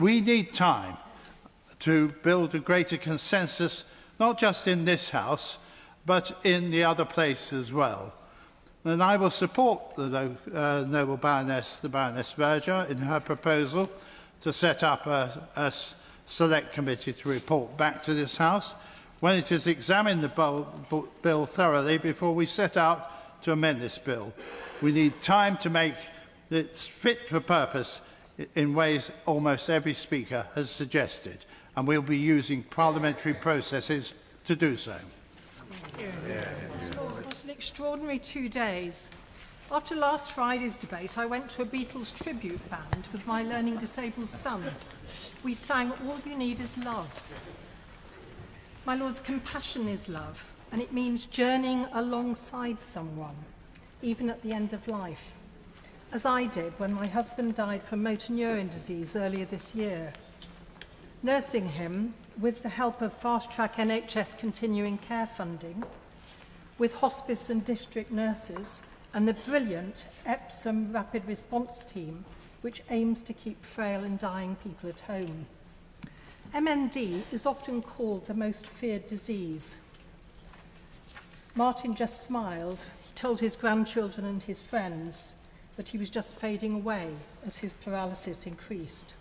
We need time to build a greater consensus, not just in this House, but in the other place as well. And I will support the noble Baroness, the Baroness Berger, in her proposal to set up a select committee to report back to this House when it has examined the bill thoroughly before we set out to amend this bill. We need time to make it fit for purpose in ways almost every speaker has suggested, and we'll be using parliamentary processes to do so. What an extraordinary 2 days. After last Friday's debate, I went to a Beatles tribute band with my learning disabled son. We sang "All You Need Is Love." My Lord's, compassion is love, and it means journeying alongside someone, even at the end of life, as I did when my husband died from motor neurone disease earlier this year. Nursing him, with the help of fast-track NHS continuing care funding, with hospice and district nurses, and the brilliant Epsom rapid response team, which aims to keep frail and dying people at home. MND is often called the most feared disease. Martin just smiled. He told his grandchildren and his friends that he was just fading away as his paralysis increased.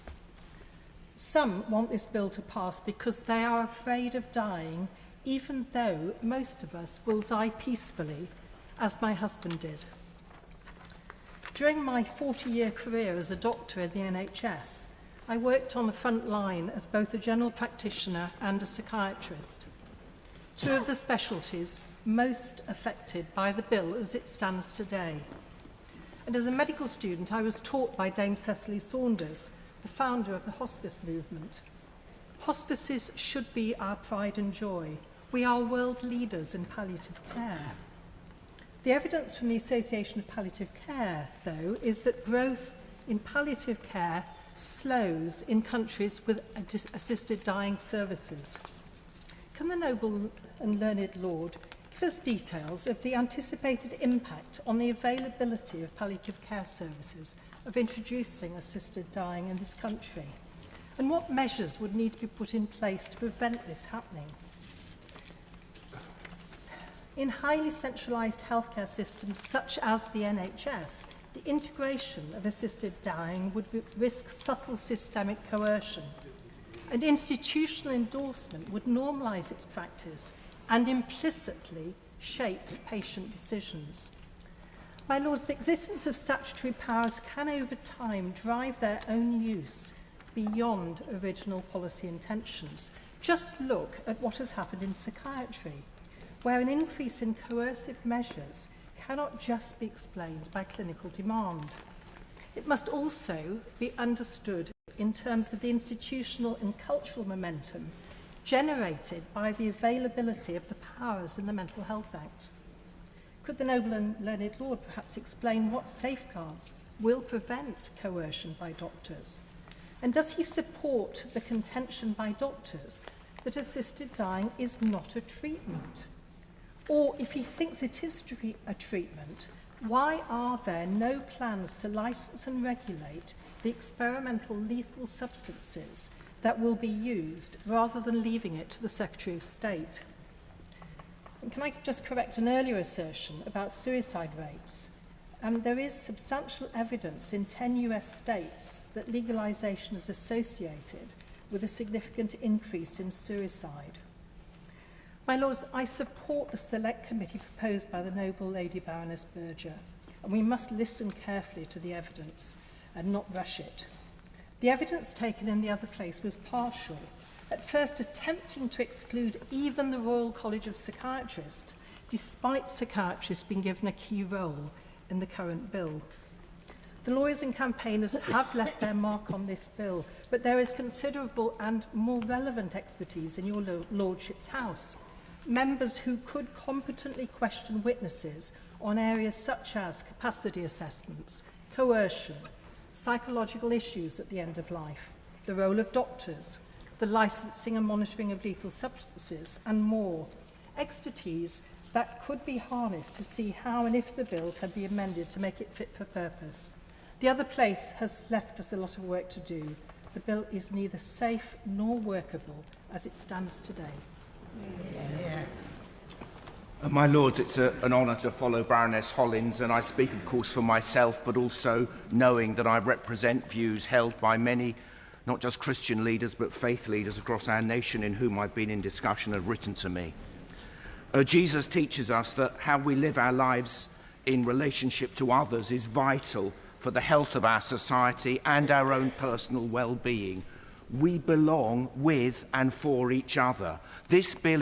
Some want this bill to pass because they are afraid of dying, even though most of us will die peacefully, as my husband did. During my 40-year career as a doctor in the NHS, I worked on the front line as both a general practitioner and a psychiatrist, two of the specialties most affected by the bill as it stands today. And as a medical student, I was taught by Dame Cecily Saunders, the founder of the hospice movement. Hospices should be our pride and joy. We are world leaders in palliative care. The evidence from the Association of Palliative Care, though, is that growth in palliative care slows in countries with assisted dying services. Can the noble and learned Lord give us details of the anticipated impact on the availability of palliative care services of introducing assisted dying in this country? And what measures would need to be put in place to prevent this happening? In highly centralised healthcare systems such as the NHS, the integration of assisted dying would risk subtle systemic coercion, and institutional endorsement would normalise its practice and implicitly shape patient decisions. My Lords, the existence of statutory powers can over time drive their own use beyond original policy intentions. Just look at what has happened in psychiatry, where an increase in coercive measures cannot just be explained by clinical demand. It must also be understood in terms of the institutional and cultural momentum generated by the availability of the powers in the Mental Health Act. Could the noble and learned Lord perhaps explain what safeguards will prevent coercion by doctors? And does he support the contention by doctors that assisted dying is not a treatment? Or if he thinks it is a treatment, why are there no plans to license and regulate the experimental lethal substances that will be used rather than leaving it to the Secretary of State? And can I just correct an earlier assertion about suicide rates? There is substantial evidence in 10 US states that legalisation is associated with a significant increase in suicide. My Lords, I support the select committee proposed by the noble Lady Baroness Berger, and we must listen carefully to the evidence and not rush it. The evidence taken in the other place was partial, at first attempting to exclude even the Royal College of Psychiatrists, despite psychiatrists being given a key role in the current bill. The lawyers and campaigners have left their mark on this bill, but there is considerable and more relevant expertise in your Lordship's House. Members who could competently question witnesses on areas such as capacity assessments, coercion, psychological issues at the end of life, the role of doctors, the licensing and monitoring of lethal substances, and more. Expertise that could be harnessed to see how and if the bill can be amended to make it fit for purpose. The other place has left us a lot of work to do, the bill is neither safe nor workable as it stands today. My Lords, it's an honour to follow Baroness Hollins, and I speak, of course, for myself, but also knowing that I represent views held by many, not just Christian leaders, but faith leaders across our nation in whom I've been in discussion have written to me. Jesus teaches us that how we live our lives in relationship to others is vital for the health of our society and our own personal well-being. We belong with and for each other. This bill